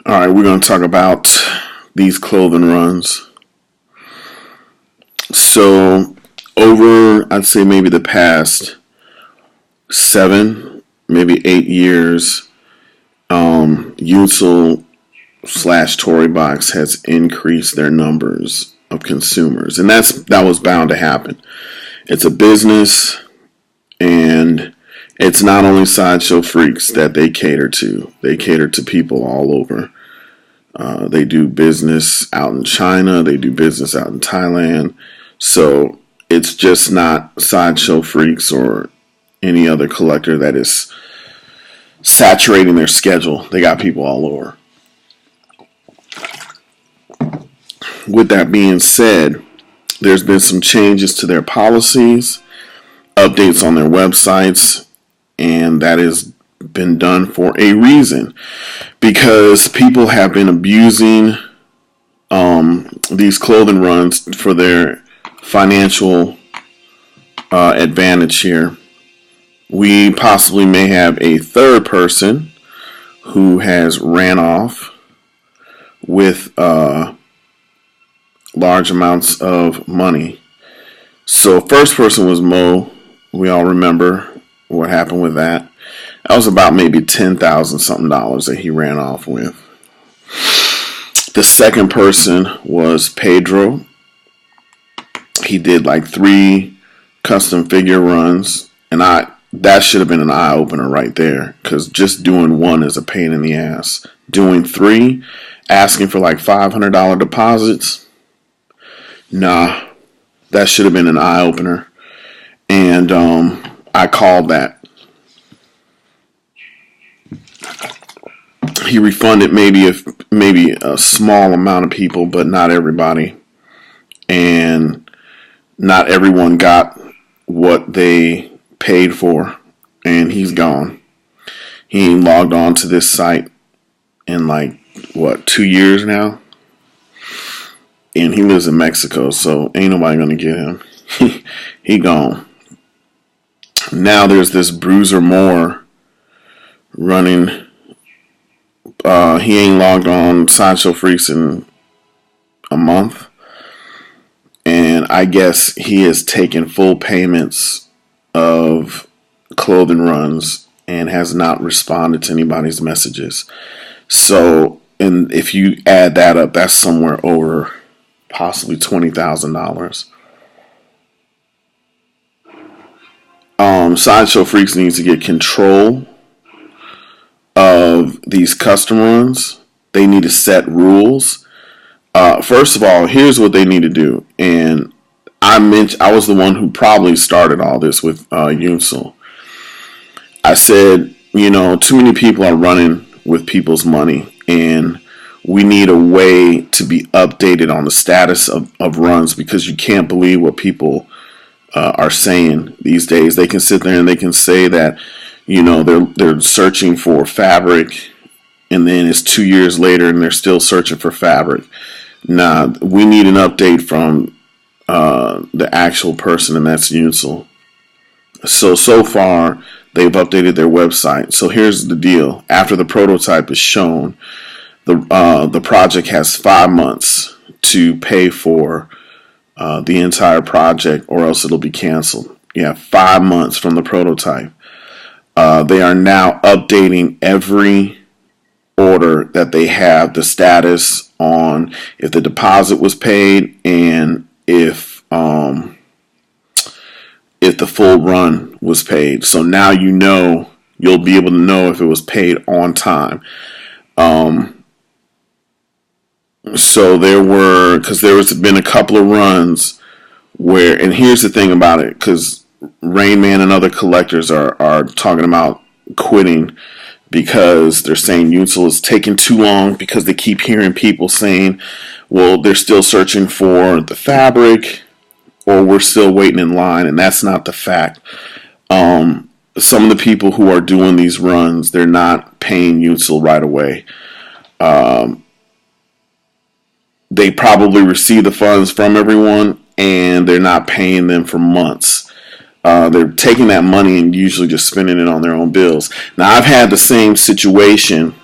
All right, we're going to talk about these clothing runs. So, over, I'd say maybe the past 7, maybe 8 years, Utel slash Toribox has increased their numbers of consumers, and that was bound to happen. It's a business, and it's not only sideshow freaks that they cater to. They cater to people all over. They do business out in China. They do business out in Thailand. So it's just not sideshow freaks or any other collector that is saturating their schedule. They got people all over. With that being said, there's been some changes to their policies, updates on their websites, and that has been done for a reason, because people have been abusing these clothing runs for their financial advantage here. We possibly may have a third person who has ran off with large amounts of money. So first person was Mo. We all remember what happened with that. That was about maybe $10,000 something that he ran off with. The second person was Pedro. He did like 3 custom figure runs, and that should have been an eye opener right there, because just doing 1 is a pain in the ass. Doing 3, asking for like $500 deposits, nah, that should have been an eye opener, and I called that. He refunded maybe a small amount of people, but not everybody, and not everyone got what they paid for, and he's gone. He ain't logged on to this site in like 2 years now, and he lives in Mexico, so ain't nobody gonna get him. He gone. Now there's this Bruiser Moore running. He ain't logged on Sideshow Freaks in a month, and I guess he has taken full payments of clothing runs and has not responded to anybody's messages. So, and if you add that up, that's somewhere over possibly $20,000. Sideshow Freaks needs to get control of these custom runs. They need to set rules. First of all, here's what they need to do. And I was the one who probably started all this with Unsel. I said, too many people are running with people's money, and we need a way to be updated on the status of runs, because you can't believe what people are saying these days. They can sit there and they can say that they're searching for fabric, and then it's 2 years later and they're still searching for fabric. Nah, we need an update from the actual person, and that's Unsel. So far they've updated their website. So here's the deal: after the prototype is shown, the project has 5 months to pay for the entire project, or else it'll be canceled. You have 5 months from the prototype. They are now updating every order that they have, the status on if the deposit was paid, and if the full run was paid. So now you'll be able to know if it was paid on time. So there's been a couple of runs where, and here's the thing about it, because Rain Man and other collectors are talking about quitting because they're saying Unsel is taking too long, because they keep hearing people saying, well, they're still searching for the fabric, or we're still waiting in line, and that's not the fact. Some of the people who are doing these runs, they're not paying Unsel right away. They probably receive the funds from everyone, and they're not paying them for months. They're taking that money and usually just spending it on their own bills. Now, I've had the same situation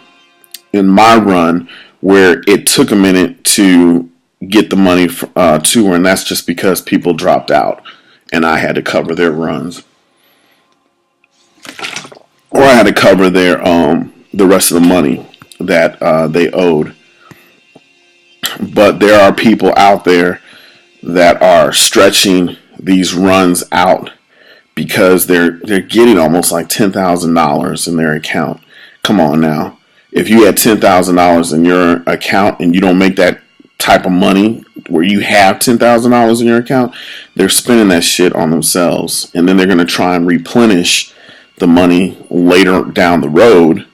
in my run where it took a minute to get the money to her, and that's just because people dropped out and I had to cover their runs, or I had to cover their the rest of the money that they owed. But there are people out there that are stretching these runs out because they're getting almost like $10,000 in their account. Come on now. If you had $10,000 in your account and you don't make that type of money where you have $10,000 in your account, they're spending that shit on themselves. And then they're going to try and replenish the money later down the road.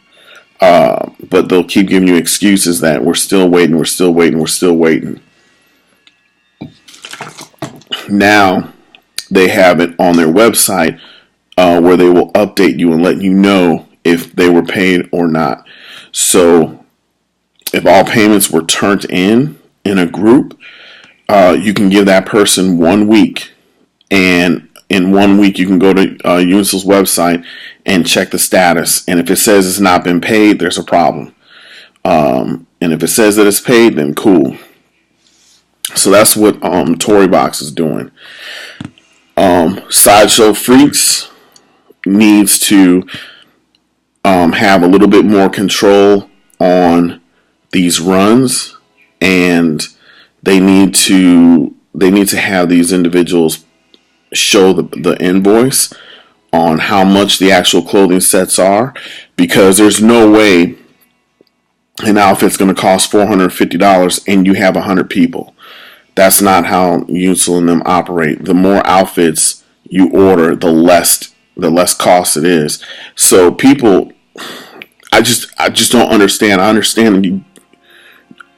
But they'll keep giving you excuses that we're still waiting, we're still waiting, we're still waiting. Now they have it on their website where they will update you and let you know if they were paid or not. So if all payments were turned in a group, you can give that person 1 week, and in 1 week you can go to Unisil's website and check the status. And if it says it's not been paid, there's a problem. And if it says that it's paid, then cool. So that's what Toribox is doing. Sideshow Freaks needs to have a little bit more control on these runs, and they need to have these individuals show the invoice on how much the actual clothing sets are, because there's no way an outfit's going to cost $450 and you have 100 people. That's not how Unisil and them operate. The more outfits you order, the less cost it is. So people, I just don't understand. I understand that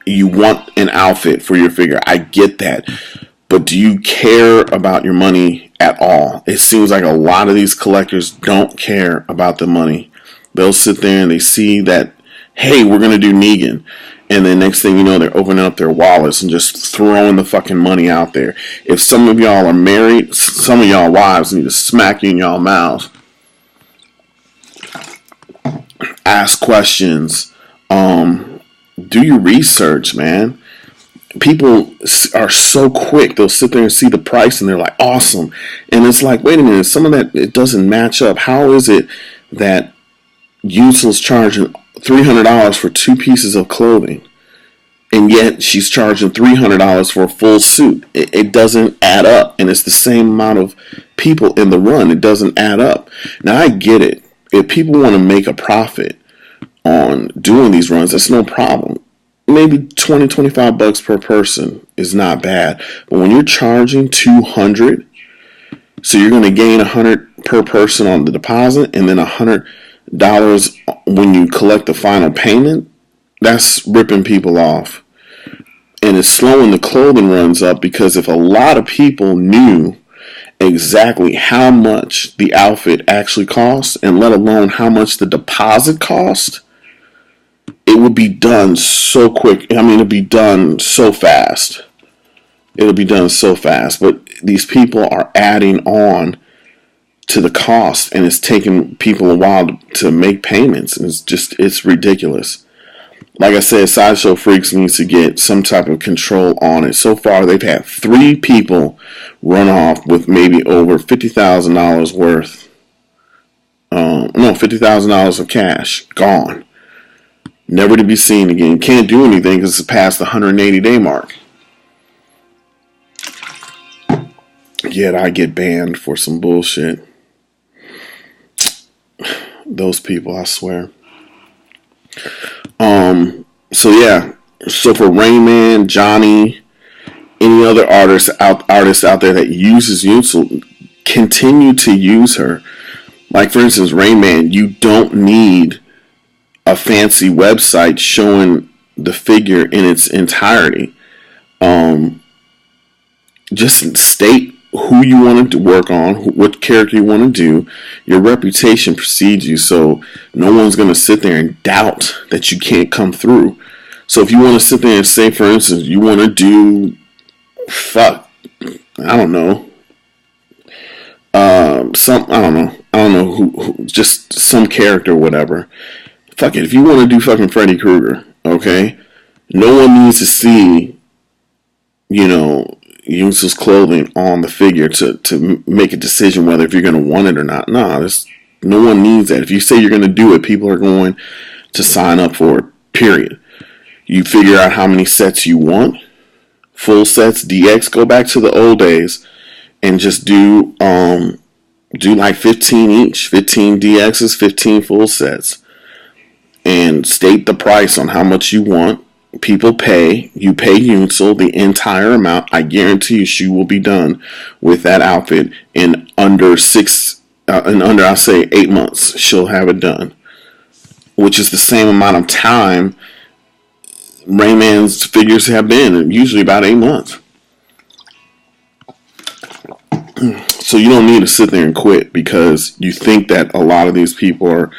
you want an outfit for your figure. I get that. But do you care about your money at all? It seems like a lot of these collectors don't care about the money. They'll sit there and they see that, hey, we're going to do Negan. And then next thing you know, they're opening up their wallets and just throwing the fucking money out there. If some of y'all are married, some of y'all wives need to smack you in y'all mouths. Ask questions. Do your research, man. People are so quick. They'll sit there and see the price and they're like, awesome. And it's like, wait a minute, some of that, it doesn't match up. How is it that Unisil's charging $300 for 2 pieces of clothing, and yet she's charging $300 for a full suit? It doesn't add up, and it's the same amount of people in the run. It doesn't add up. Now, I get it. If people want to make a profit on doing these runs, that's no problem. Maybe $20-25 per person is not bad, but when you're charging $200, so you're going to gain $100 per person on the deposit, and then $100 when you collect the final payment, that's ripping people off. And it's slowing the clothing runs up, because if a lot of people knew exactly how much the outfit actually costs, and let alone how much the deposit cost, it would be done so quick. I mean, it'd be done so fast. It'll be done so fast. But these people are adding on to the cost, and it's taking people a while to make payments. And it's ridiculous. Like I said, Sideshow Freaks needs to get some type of control on it. So far, they've had 3 people run off with maybe over $50,000 worth. $50,000 of cash gone, never to be seen again. Can't do anything because it's past the 180-day mark. Yet I get banned for some bullshit. Those people, I swear. So for Rayman, Johnny, any other artist out there that uses Unisil, continue to use her. Like, for instance, Rayman, you don't need a fancy website showing the figure in its entirety. Just state who you want to work on, what character you want to do. Your reputation precedes you, so no one's going to sit there and doubt that you can't come through. So if you want to sit there and say, for instance, you want to do, I don't know, I don't know who, just some character or whatever. Fuck it. If you want to do fucking Freddy Krueger, okay, no one needs to see, Universal's clothing on the figure to make a decision whether if you're going to want it or not. No, no one needs that. If you say you're going to do it, people are going to sign up for it, period. You figure out how many sets you want, full sets, DX, go back to the old days and just do like 15 each, 15 DXs, 15 full sets, and state the price on how much you want. People pay. You pay Universal the entire amount. I guarantee you, she will be done with that outfit in under I'll say 8 months. She'll have it done, which is the same amount of time Rayman's figures have been, usually about 8 months. So you don't need to sit there and quit because you think that a lot of these people are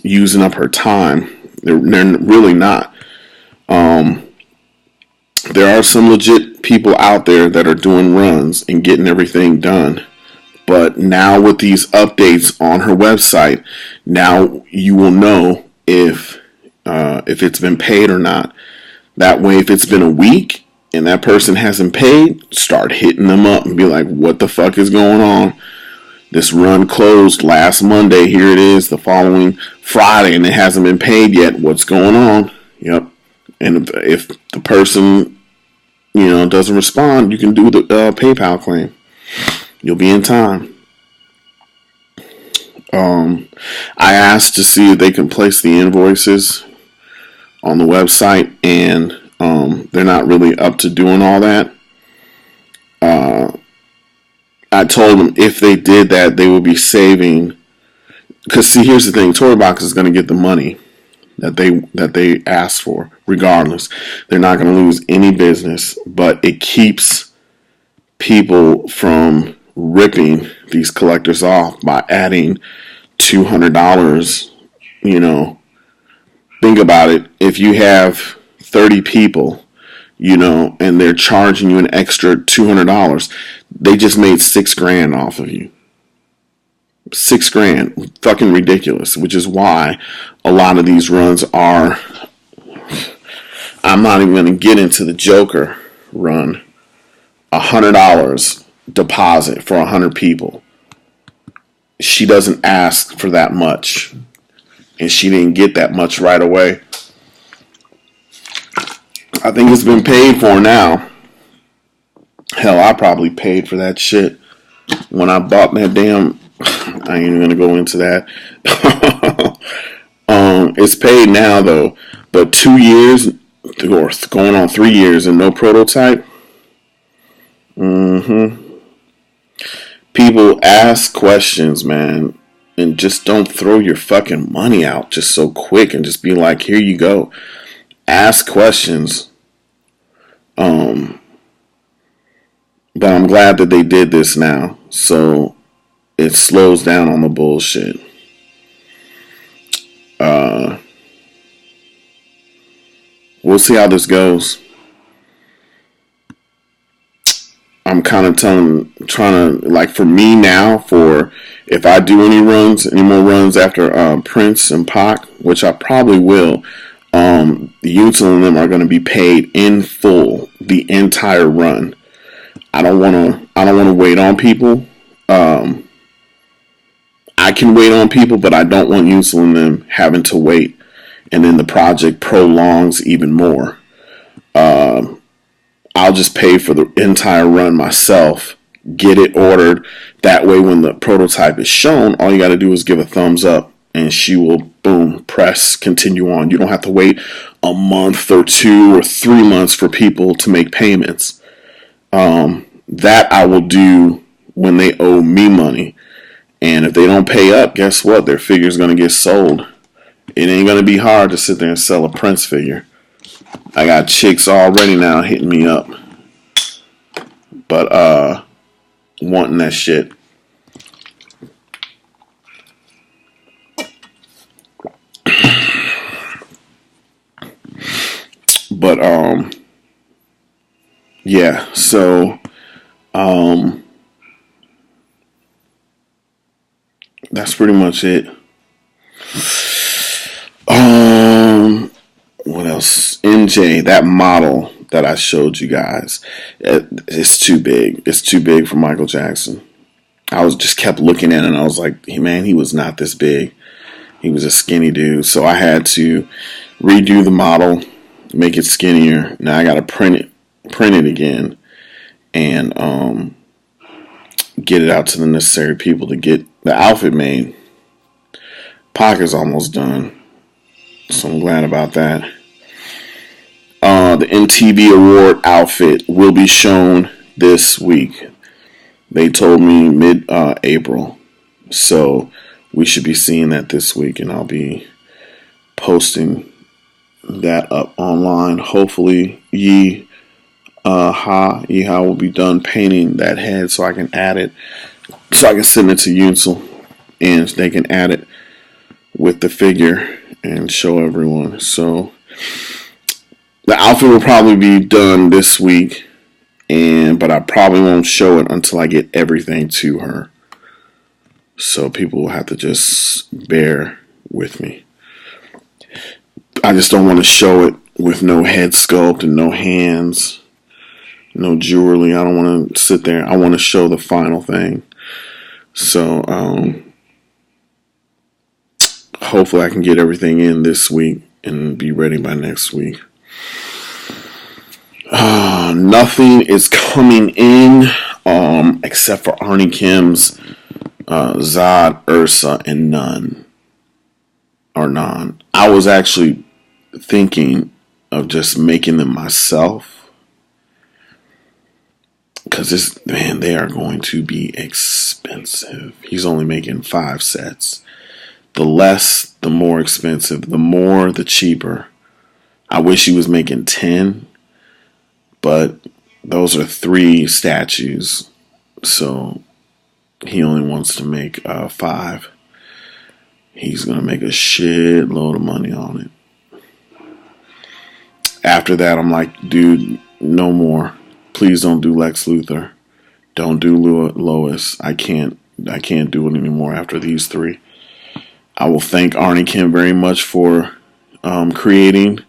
using up her time. They're really not. There are some legit people out there that are doing runs and getting everything done. But now with these updates on her website, now you will know if it's been paid or not. That way, if it's been a week and that person hasn't paid, start hitting them up and be like, what the fuck is going on? This run closed last Monday. Here it is the following Friday and it hasn't been paid yet. What's going on? Yep. And if the person, doesn't respond, you can do the PayPal claim. You'll be in time. I asked to see if they can place the invoices on the website, and they're not really up to doing all that. I told them if they did that, they would be saving. Because see, here's the thing: Toribox is going to get the money that they asked for, regardless. They're not going to lose any business, but it keeps people from ripping these collectors off by adding $200. Think about it. If you have 30 people, and they're charging you an extra $200, they just made $6,000 off of you. $6,000, fucking ridiculous. Which is why a lot of these runs are. I'm not even going to get into the Joker run. $100 deposit for 100 people. She doesn't ask for that much, and she didn't get that much right away. I think it's been paid for now. Hell, I probably paid for that shit when I bought that damn. I ain't even gonna go into that. It's paid now though, but 2 years or going on 3 years and no prototype. People ask questions, man, and just don't throw your fucking money out just so quick and just be like, here you go. Ask questions. But I'm glad that they did this now, so it slows down on the bullshit. We'll see how this goes. I'm kind of trying to, like, for me now, for if I do any more runs after Prince and Pac, which I probably will, the units on them are going to be paid in full the entire run. I don't want to wait on people. I can wait on people, but I don't want units on them having to wait, and then the project prolongs even more. I'll just pay for the entire run myself, get it ordered. That way, when the prototype is shown, all you got to do is give a thumbs up, and she will, boom, press continue on. You don't have to wait a month or 2 or 3 months for people to make payments. That I will do when they owe me money. And if they don't pay up, guess what? Their figure's going to get sold. It ain't going to be hard to sit there and sell a Prince figure. I got chicks already now hitting me up. But, wanting that shit. But, yeah, so, that's pretty much it. Um, what else? NJ, that model that I showed you guys, it's too big. It's too big for Michael Jackson. I was just kept looking at it and I was like, hey, man, he was not this big. He was a skinny dude. So I had to redo the model, make it skinnier. Now I got to print it again, and get it out to the necessary people to get the outfit made. Pocket's almost done, so I'm glad about that. The MTV Award outfit will be shown this week. They told me mid-April, so we should be seeing that this week, and I'll be posting that up online. Hopefully, Yeehaw will be done painting that head so I can add it, so I can send it to Unsel, and they can add it with the figure and show everyone. So the outfit will probably be done this week, but I probably won't show it until I get everything to her. So people will have to just bear with me. I just don't want to show it with no head sculpt and no hands, no jewelry. I don't want to sit there. I want to show the final thing. So hopefully I can get everything in this week and be ready by next week. Nothing is coming in except for Arnie Kim's Zod, Ursa, and Nun. Or Non. I was actually thinking of just making them myself, because they are going to be expensive. He's only making 5 sets. The less, the more expensive. The more, the cheaper. I wish he was making 10, but those are 3 statues, so he only wants to make 5. He's going to make a shitload of money on it. After that, I'm like, dude, no more. Please don't do Lex Luthor. Don't do Lois. I can't do it anymore after these 3. I will thank Arnie Kim very much for creating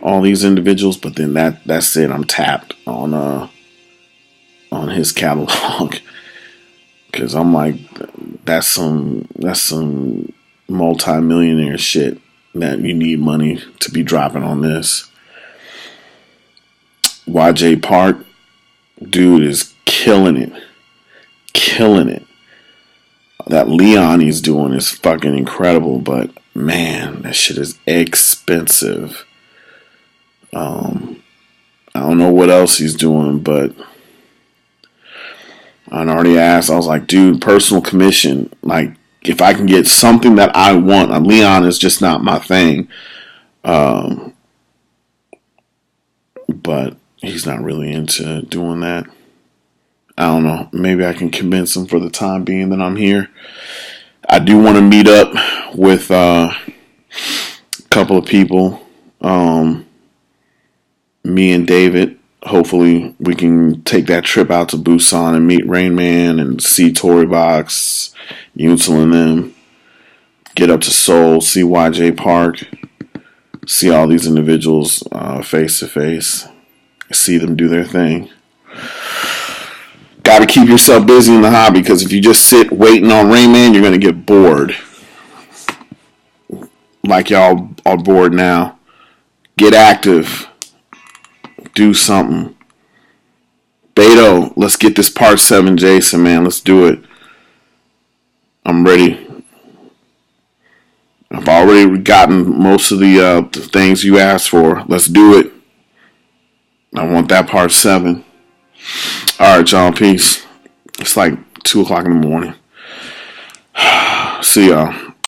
all these individuals, but then that's it. I'm tapped on his catalog, because I'm like, that's some multi-millionaire shit that you need money to be dropping on this. YJ Park, dude, is killing it. That Leon he's doing is fucking incredible, but man, that shit is expensive. I don't know what else he's doing, but I already asked. I was like, dude, personal commission. Like, if I can get something that I want, Leon is just not my thing. But he's not really into doing that. I don't know. Maybe I can convince him for the time being that I'm here. I do want to meet up with a couple of people. Me and David. Hopefully we can take that trip out to Busan and meet Rain Man and see Toribox, Unsel and them. Get up to Seoul, see YJ Park, see all these individuals face to face, see them do their thing. Got to keep yourself busy in the hobby, because if you just sit waiting on Rain Man, you're going to get bored. Like y'all are bored now. Get active. Do something. Beto, let's get this part 7 Jason, man. Let's do it. I'm ready. I've already gotten most of the things you asked for. Let's do it. I want that part 7. Alright, y'all. Peace. It's like 2 o'clock in the morning. See y'all.